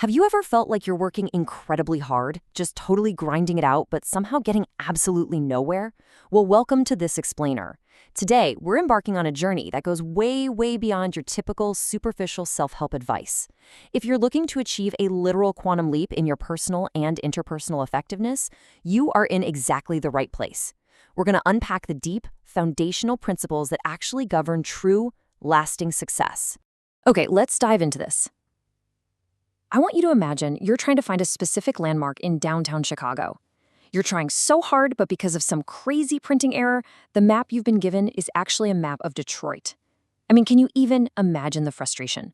Have you ever felt like you're working incredibly hard, just totally grinding it out, but somehow getting absolutely nowhere? Well, welcome to This Explainer. Today, we're embarking on a journey that goes way, way beyond your typical superficial self-help advice. If you're looking to achieve a literal quantum leap in your personal and interpersonal effectiveness, you are in exactly the right place. We're going to unpack the deep, foundational principles that actually govern true, lasting success. Okay, let's dive into this. I want you to imagine you're trying to find a specific landmark in downtown Chicago. You're trying so hard, but because of some crazy printing error, the map you've been given is actually a map of Detroit. I mean, can you even imagine the frustration?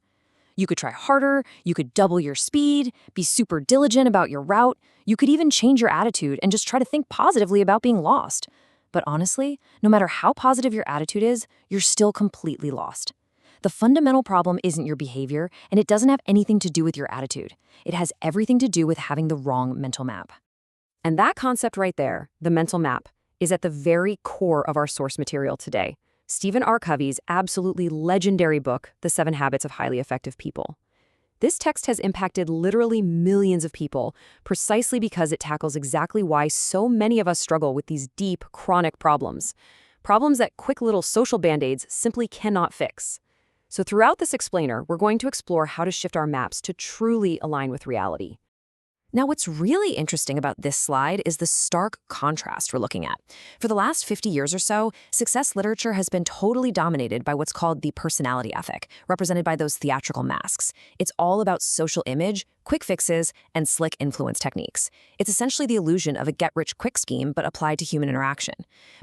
You could try harder, you could double your speed, be super diligent about your route, you could even change your attitude and just try to think positively about being lost. But honestly, no matter how positive your attitude is, you're still completely lost. The fundamental problem isn't your behavior, and it doesn't have anything to do with your attitude. It has everything to do with having the wrong mental map. And that concept right there, the mental map, is at the very core of our source material today. Stephen R. Covey's absolutely legendary book, The 7 Habits of Highly Effective People. This text has impacted literally millions of people precisely because it tackles exactly why so many of us struggle with these deep, chronic problems. Problems that quick little social band-aids simply cannot fix. So throughout this explainer, we're going to explore how to shift our maps to truly align with reality. Now, what's really interesting about this slide is the stark contrast we're looking at. For the last 50 years or so, success literature has been totally dominated by what's called the personality ethic, represented by those theatrical masks. It's all about social image, quick fixes, and slick influence techniques. It's essentially the illusion of a get-rich-quick scheme, but applied to human interaction.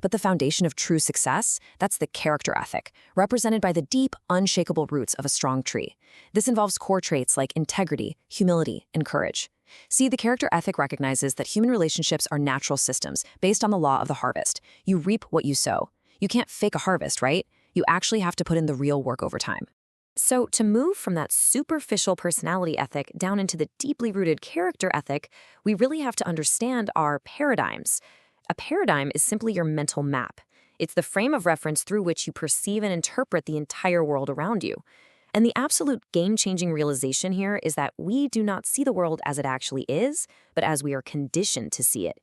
But the foundation of true success, that's the character ethic, represented by the deep, unshakable roots of a strong tree. This involves core traits like integrity, humility, and courage. See, the character ethic recognizes that human relationships are natural systems based on the law of the harvest. You reap what you sow. You can't fake a harvest, right? You actually have to put in the real work over time. So to move from that superficial personality ethic down into the deeply rooted character ethic, we really have to understand our paradigms. A paradigm is simply your mental map. It's the frame of reference through which you perceive and interpret the entire world around you. And the absolute game-changing realization here is that we do not see the world as it actually is, but as we are conditioned to see it.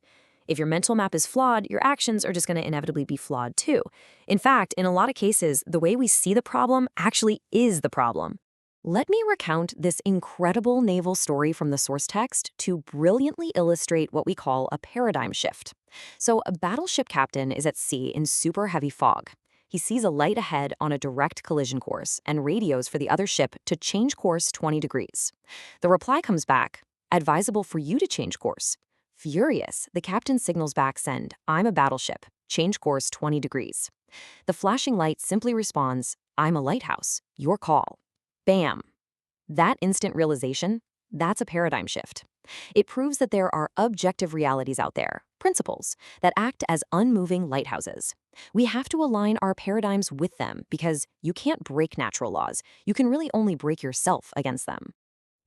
If your mental map is flawed, your actions are just going to inevitably be flawed too. In fact, in a lot of cases, the way we see the problem actually is the problem. Let me recount this incredible naval story from the source text to brilliantly illustrate what we call a paradigm shift. So a battleship captain is at sea in super heavy fog. He sees a light ahead on a direct collision course and radios for the other ship to change course 20 degrees. The reply comes back, advisable for you to change course. Furious, the captain signals back, send, I'm a battleship, change course 20 degrees. The flashing light simply responds, I'm a lighthouse, your call. Bam! That instant realization, that's a paradigm shift. It proves that there are objective realities out there, principles, that act as unmoving lighthouses. We have to align our paradigms with them because you can't break natural laws. You can really only break yourself against them.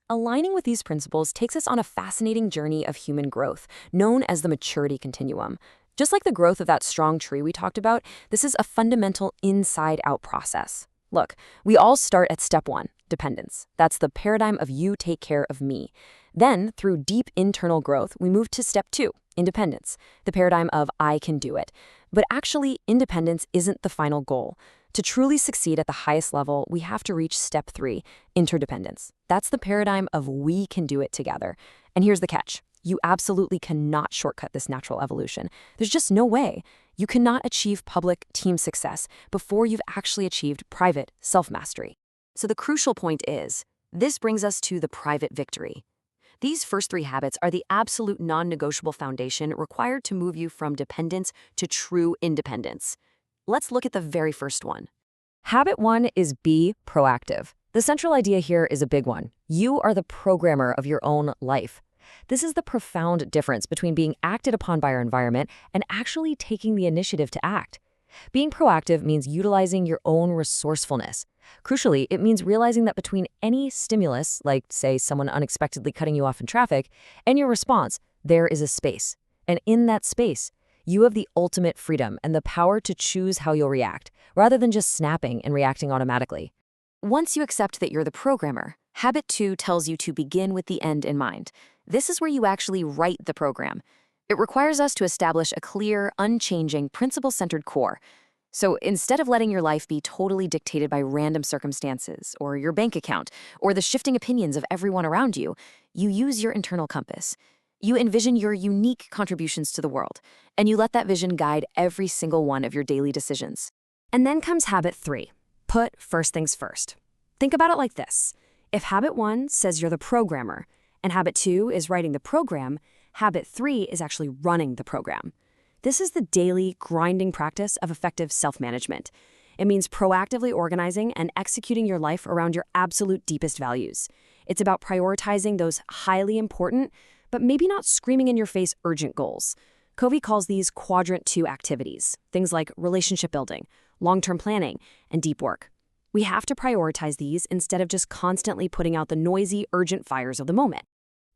Aligning with these principles takes us on a fascinating journey of human growth, known as the maturity continuum. Just like the growth of that strong tree we talked about, this is a fundamental inside-out process. Look, we all start at step 1, dependence. That's the paradigm of you take care of me. Then, through deep internal growth, we move to step 2, independence, the paradigm of I can do it. But actually, independence isn't the final goal. To truly succeed at the highest level, we have to reach step 3, interdependence. That's the paradigm of we can do it together. And here's the catch. You absolutely cannot shortcut this natural evolution. There's just no way. You cannot achieve public team success before you've actually achieved private self-mastery. So the crucial point is, this brings us to the private victory. These first 3 habits are the absolute non-negotiable foundation required to move you from dependence to true independence. Let's look at the very first one. Habit 1 is be proactive. The central idea here is a big one. You are the programmer of your own life. This is the profound difference between being acted upon by our environment and actually taking the initiative to act. Being proactive means utilizing your own resourcefulness. Crucially, it means realizing that between any stimulus, like, say, someone unexpectedly cutting you off in traffic, and your response, there is a space. And in that space, you have the ultimate freedom and the power to choose how you'll react, rather than just snapping and reacting automatically. Once you accept that you're the programmer, Habit 2 tells you to begin with the end in mind. This is where you actually write the program. It requires us to establish a clear, unchanging, principle-centered core. So instead of letting your life be totally dictated by random circumstances, or your bank account, or the shifting opinions of everyone around you, you use your internal compass. You envision your unique contributions to the world, and you let that vision guide every single one of your daily decisions. And then comes habit 3. Put first things first. Think about it like this. If habit 1 says you're the programmer, and habit 2 is writing the program, habit 3 is actually running the program. This is the daily, grinding practice of effective self-management. It means proactively organizing and executing your life around your absolute deepest values. It's about prioritizing those highly important, but maybe not screaming in your face urgent goals. Covey calls these quadrant 2 activities, things like relationship building, long-term planning, and deep work. We have to prioritize these instead of just constantly putting out the noisy, urgent fires of the moment.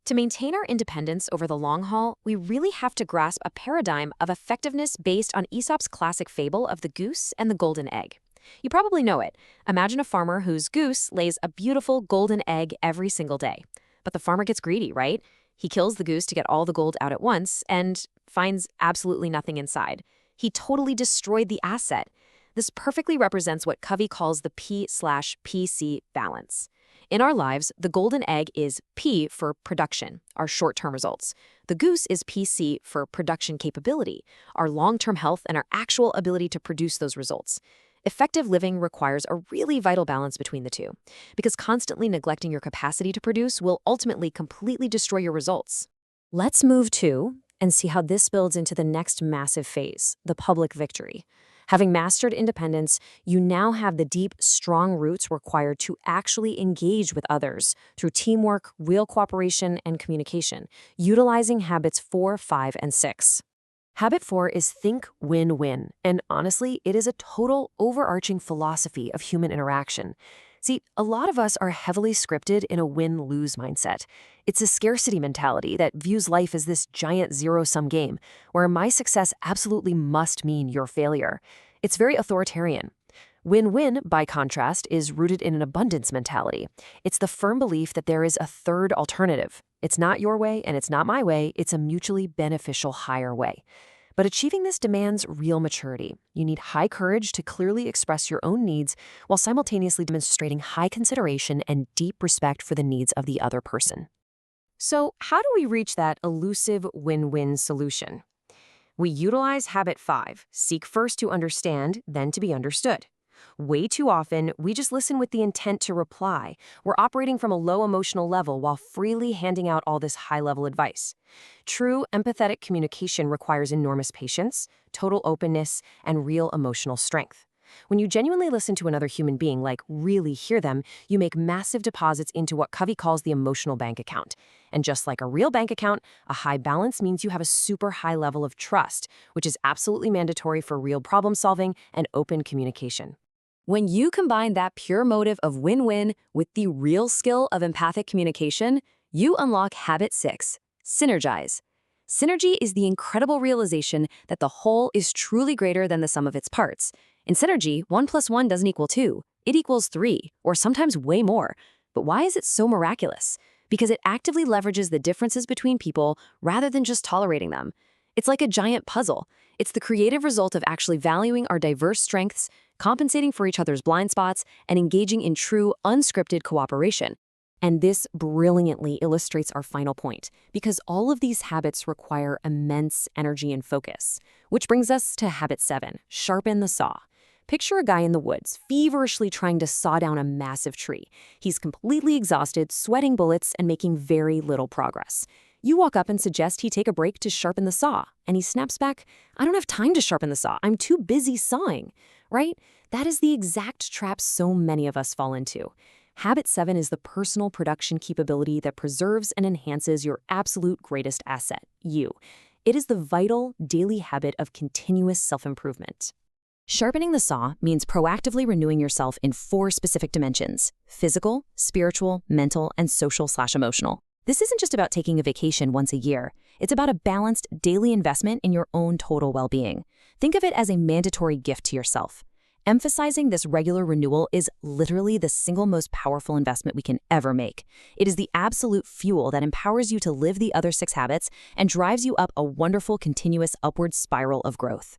To maintain our independence over the long haul, we really have to grasp a paradigm of effectiveness based on Aesop's classic fable of the goose and the golden egg. You probably know it. Imagine a farmer whose goose lays a beautiful golden egg every single day. But the farmer gets greedy, right? He kills the goose to get all the gold out at once and finds absolutely nothing inside. He totally destroyed the asset. This perfectly represents what Covey calls the P/PC balance. In our lives, the golden egg is P for production, our short-term results. The goose is PC for production capability, our long-term health and our actual ability to produce those results. Effective living requires a really vital balance between the two, because constantly neglecting your capacity to produce will ultimately completely destroy your results. Let's move to and see how this builds into the next massive phase, the public victory. Having mastered independence, you now have the deep, strong roots required to actually engage with others through teamwork, real cooperation, and communication, utilizing habits 4, 5, and 6. Habit 4 is think win-win, and honestly, it is a total overarching philosophy of human interaction. See, a lot of us are heavily scripted in a win-lose mindset. It's a scarcity mentality that views life as this giant zero-sum game, where my success absolutely must mean your failure. It's very authoritarian. Win-win, by contrast, is rooted in an abundance mentality. It's the firm belief that there is a third alternative. It's not your way and it's not my way, it's a mutually beneficial higher way. But achieving this demands real maturity. You need high courage to clearly express your own needs while simultaneously demonstrating high consideration and deep respect for the needs of the other person. So, how do we reach that elusive win-win solution? We utilize habit 5, seek first to understand, then to be understood. Way too often, we just listen with the intent to reply. We're operating from a low emotional level while freely handing out all this high-level advice. True empathetic communication requires enormous patience, total openness, and real emotional strength. When you genuinely listen to another human being, like really hear them, you make massive deposits into what Covey calls the emotional bank account. And just like a real bank account, a high balance means you have a super high level of trust, which is absolutely mandatory for real problem solving and open communication. When you combine that pure motive of win-win with the real skill of empathic communication, you unlock habit 6, synergize. Synergy is the incredible realization that the whole is truly greater than the sum of its parts. In synergy, 1 + 1 doesn't equal 2, it equals 3, or sometimes way more. But why is it so miraculous? Because it actively leverages the differences between people rather than just tolerating them. It's like a giant puzzle. It's the creative result of actually valuing our diverse strengths, compensating for each other's blind spots, and engaging in true, unscripted cooperation. And this brilliantly illustrates our final point, because all of these habits require immense energy and focus. Which brings us to habit 7, sharpen the saw. Picture a guy in the woods, feverishly trying to saw down a massive tree. He's completely exhausted, sweating bullets, and making very little progress. You walk up and suggest he take a break to sharpen the saw, and he snaps back, "I don't have time to sharpen the saw, I'm too busy sawing." Right? That is the exact trap so many of us fall into. Habit 7 is the personal production capability that preserves and enhances your absolute greatest asset, you. It is the vital, daily habit of continuous self-improvement. Sharpening the saw means proactively renewing yourself in 4 specific dimensions: physical, spiritual, mental, and social/emotional. This isn't just about taking a vacation once a year. It's about a balanced daily investment in your own total well-being. Think of it as a mandatory gift to yourself. Emphasizing this regular renewal is literally the single most powerful investment we can ever make. It is the absolute fuel that empowers you to live the other 6 habits and drives you up a wonderful continuous upward spiral of growth.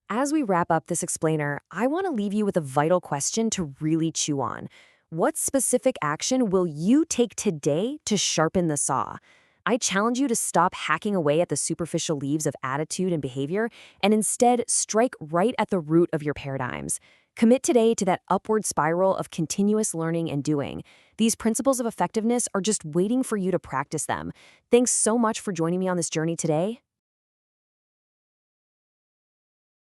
As we wrap up this explainer, I want to leave you with a vital question to really chew on. What specific action will you take today to sharpen the saw? I challenge you to stop hacking away at the superficial leaves of attitude and behavior and instead strike right at the root of your paradigms. Commit today to that upward spiral of continuous learning and doing. These principles of effectiveness are just waiting for you to practice them. Thanks so much for joining me on this journey today.